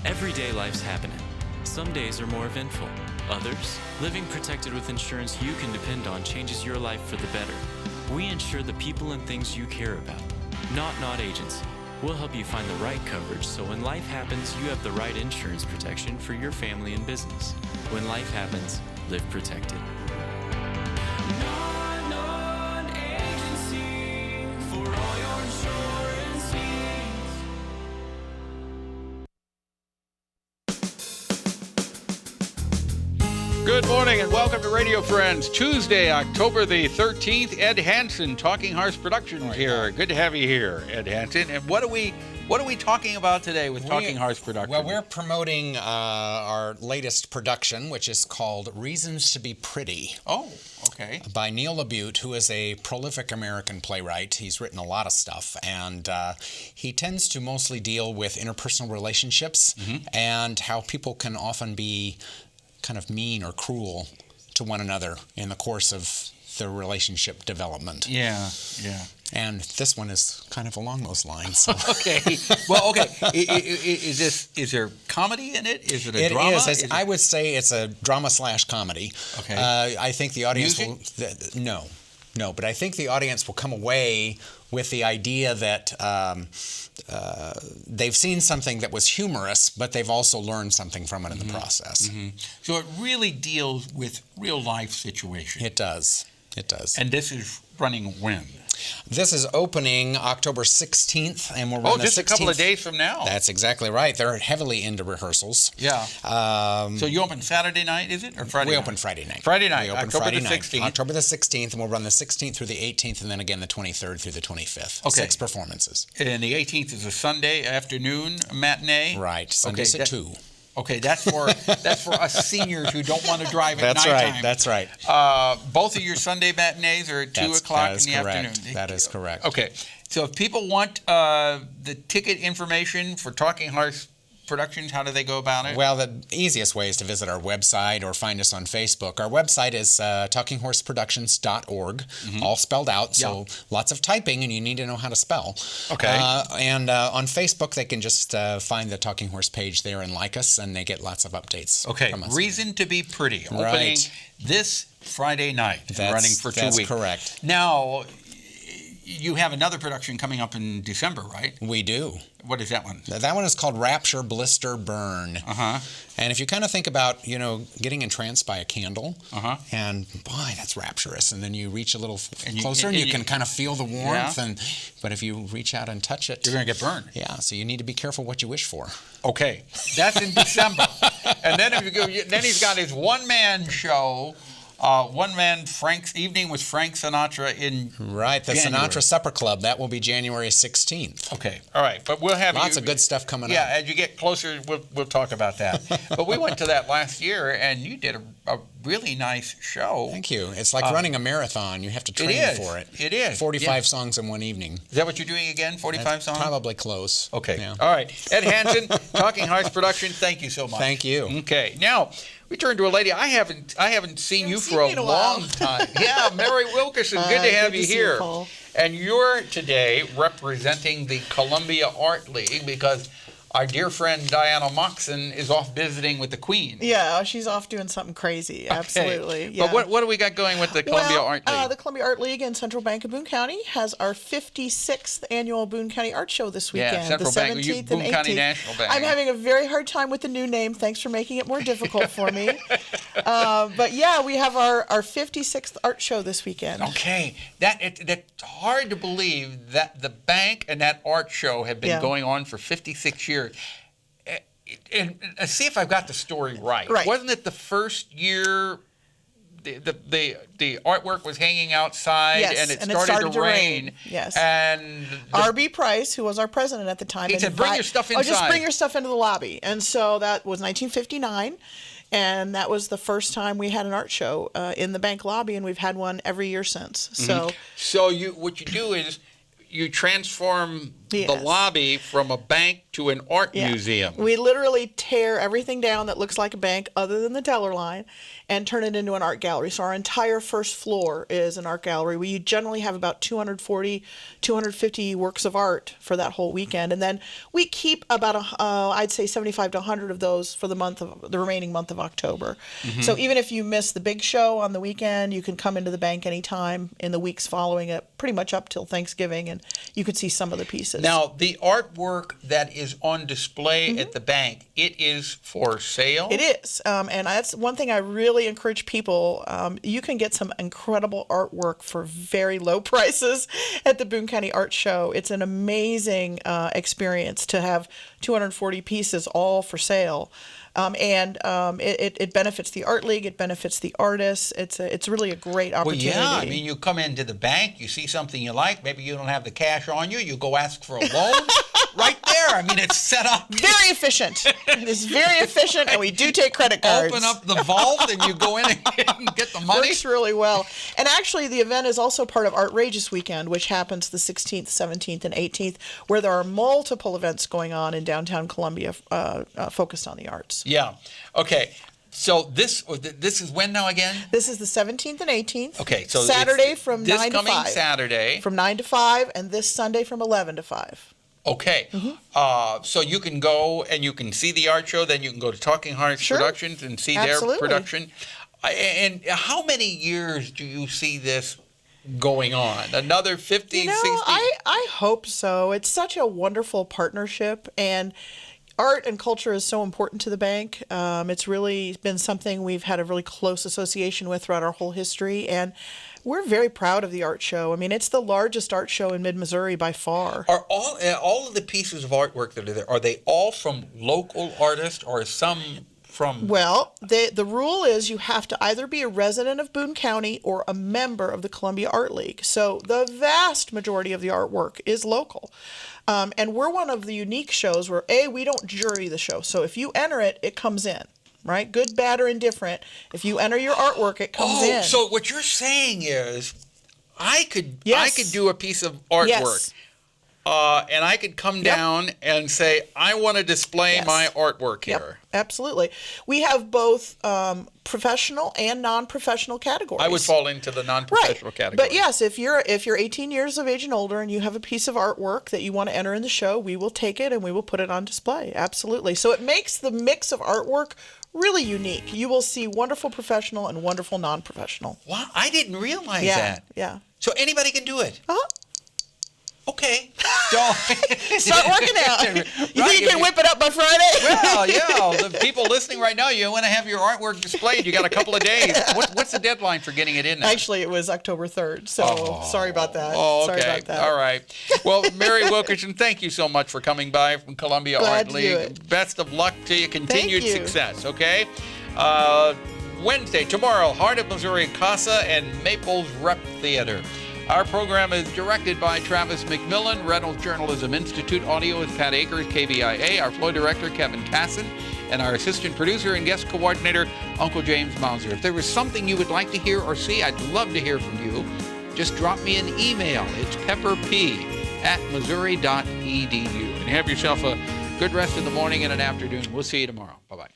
Everyday life's happening. Some days are more eventful. Others, living protected with insurance you can depend on changes your life for the better. We insure the people and things you care about. Not Agency. We'll help you find the right coverage so when life happens, you have the right insurance protection for your family and business. When life happens, live protected. Non-agency for all your insurance needs. Good morning and welcome to Radio Friends. Tuesday, October the 13th. Ed Hanson, Talking Horse Productions here. Good to have you here, Ed Hanson. And what are we talking about today with Talking Horse Productions? Well, we're promoting our latest production, which is called Reasons to Be Pretty. Oh, okay. By Neil LaBute, who is a prolific American playwright. He's written a lot of stuff, and he tends to mostly deal with interpersonal relationships and how people can often be kind of mean or cruel to one another in the course of their relationship development. Yeah. And this one is kind of along those lines. Okay. Well, okay. Is there comedy in it? Is it a drama? It is. I would say it's a drama/comedy. Okay. I think the audience Music? will... No, but I think the audience will come away with the idea that they've seen something that was humorous, but they've also learned something from it in the process. So it really deals with real-life situations. It does. And this is running when? This is opening October 16th, and we'll run the 16th. Just a couple of days from now. That's exactly right. They're heavily into rehearsals. Yeah. So you open Saturday night, is it, or Friday night? We open Friday night. Friday night, we open October Friday the 16th. October the 16th, and we'll run the 16th through the 18th, and then again the 23rd through the 25th. Okay. 6 performances. And the 18th is a Sunday afternoon matinee? Right. Sundays at 2. Okay, that's for us seniors who don't want to drive at nighttime. That's right. Both of your Sunday matinees are at 2 o'clock in the afternoon. That is correct. Okay, so if people want the ticket information for Talking Horse Productions, how do they go about it? Well, the easiest way is to visit our website or find us on Facebook. Our website is talkinghorseproductions.org, all spelled out, so lots of typing, and you need to know how to spell. Okay. And on Facebook, they can just find the Talking Horse page there and like us, and they get lots of updates from us. Reason to Be Pretty, opening Right. this Friday night, running for 2 weeks. That's correct. Now, you have another production coming up in December, right? We do. What is that one? That one is called Rapture, Blister, Burn. And if you kind of think about, getting entranced by a candle, and boy, that's rapturous. And then you reach a little closer, and you can kind of feel the warmth. Yeah. But if you reach out and touch it, you're going to get burned. Yeah, so you need to be careful what you wish for. Okay, that's in December. And then then he's got his one-man show. Frank's Evening with Frank Sinatra in Right, the January. Sinatra Supper Club. That will be January 16th. Okay, all right. But we'll have lots of good stuff coming up. Yeah, as you get closer, we'll talk about that. But we went to that last year, and you did a really nice show. Thank you. It's like running a marathon. You have to train for it. It is. 45 songs in one evening. Is that what you're doing again, 45 songs? Probably close. Okay. Yeah. All right. Ed Hanson, Talking Horse Productions, thank you so much. Thank you. Okay. Now, we turn to a lady I haven't seen you for a long time. Yeah, Mary Wilkerson. Good to have you here. Paul. And you're today representing the Columbia Art League because our dear friend Diana Moxon is off visiting with the Queen. Yeah, she's off doing something crazy. Okay. Absolutely. Yeah. But what do we got going with the Columbia Art League? The Columbia Art League and Central Bank of Boone County has our 56th annual Boone County Art Show this weekend. Yeah, Central the Bank, 17th Boone and 18th. County National Bank. I'm having a very hard time with the new name. Thanks for making it more difficult for me. But yeah, we have our 56th art show this weekend. Okay, that's hard to believe that the bank and that art show have been going on for 56 years. And see if I've got the story right. Wasn't it the first year the artwork was hanging outside and it started to rain? Yes. And R.B. Price, who was our president at the time, he said, "Bring your stuff inside." Oh, just bring your stuff into the lobby. And so that was 1959. And that was the first time we had an art show in the bank lobby, and we've had one every year since. So, what you do is you transform the lobby from a bank to an art museum. We literally tear everything down that looks like a bank other than the teller line and turn it into an art gallery. So our entire first floor is an art gallery. We generally have about 240, 250 works of art for that whole weekend. And then we keep about, I'd say 75 to 100 of those for the remaining month of October. Mm-hmm. So even if you miss the big show on the weekend, you can come into the bank anytime in the weeks following it, pretty much up till Thanksgiving, and you could see some of the pieces. Now, the artwork that is on display at the bank, it is for sale? It is. And that's one thing I really encourage people. You can get some incredible artwork for very low prices at the Boone County Art Show. It's an amazing experience to have 240 pieces all for sale. It benefits the Art League. It benefits the artists. It's really a great opportunity. Well, yeah. I mean, you come into the bank, you see something you like. Maybe you don't have the cash on you. You go ask for a loan. Right there. I mean, it's set up. Very efficient. It is very efficient, and we do take credit cards. Open up the vault, and you go in and get the money. Works really well. And actually, the event is also part of Artrageous Weekend, which happens the 16th, 17th, and 18th, where there are multiple events going on in downtown Columbia focused on the arts. Yeah. Okay. So this is when now again? This is the 17th and 18th. Okay. So Saturday from 9 to 5. This coming Saturday. From 9 to 5, and this Sunday from 11 to 5. Okay. Mm-hmm. So you can go and you can see the art show, then you can go to Talking Hearts Productions and see their production. And how many years do you see this going on? Another 50, 60? I hope so. It's such a wonderful partnership, and art and culture is so important to the bank. It's really been something we've had a really close association with throughout our whole history, and we're very proud of the art show. I mean, it's the largest art show in mid-Missouri by far. Are all of the pieces of artwork that are there, are they all from local artists or some from... Well, the rule is you have to either be a resident of Boone County or a member of the Columbia Art League. So the vast majority of the artwork is local. And we're one of the unique shows where, we don't jury the show. So if you enter it, it comes in. Right? Good, bad, or indifferent. If you enter your artwork, it comes in. So what you're saying is I could do a piece of artwork. And I could come down and say, I want to display my artwork here. Absolutely. We have both professional and non-professional categories. I would fall into the non-professional category. But yes, if you're 18 years of age and older and you have a piece of artwork that you want to enter in the show, we will take it and we will put it on display. Absolutely. So it makes the mix of artwork really unique. You will see wonderful professional and wonderful non-professional. Wow, I didn't realize that. Yeah. So anybody can do it? Uh-huh. Okay. Start working out. You think you can whip it up by Friday? Well, yeah. The people listening right now, you want to have your artwork displayed. You got a couple of days. What's the deadline for getting it in there? Actually, it was October 3rd. So sorry about that. Oh, okay. Sorry about that. All right. Well, Mary Wilkerson, thank you so much for coming by from Columbia Glad Art to League. do it. Best of luck to you. Continued Thank you. success, okay? Wednesday, tomorrow, Heart of Missouri Casa and Maples Rep Theater. Our program is directed by Travis McMillen, Reynolds Journalism Institute. Audio is Pat Akers, KBIA. Our flow director, Kevin Casson. And our assistant producer and guest coordinator, Uncle James Mauser. If there was something you would like to hear or see, I'd love to hear from you. Just drop me an email. It's pepperp@missouri.edu. And have yourself a good rest of the morning and an afternoon. We'll see you tomorrow. Bye-bye.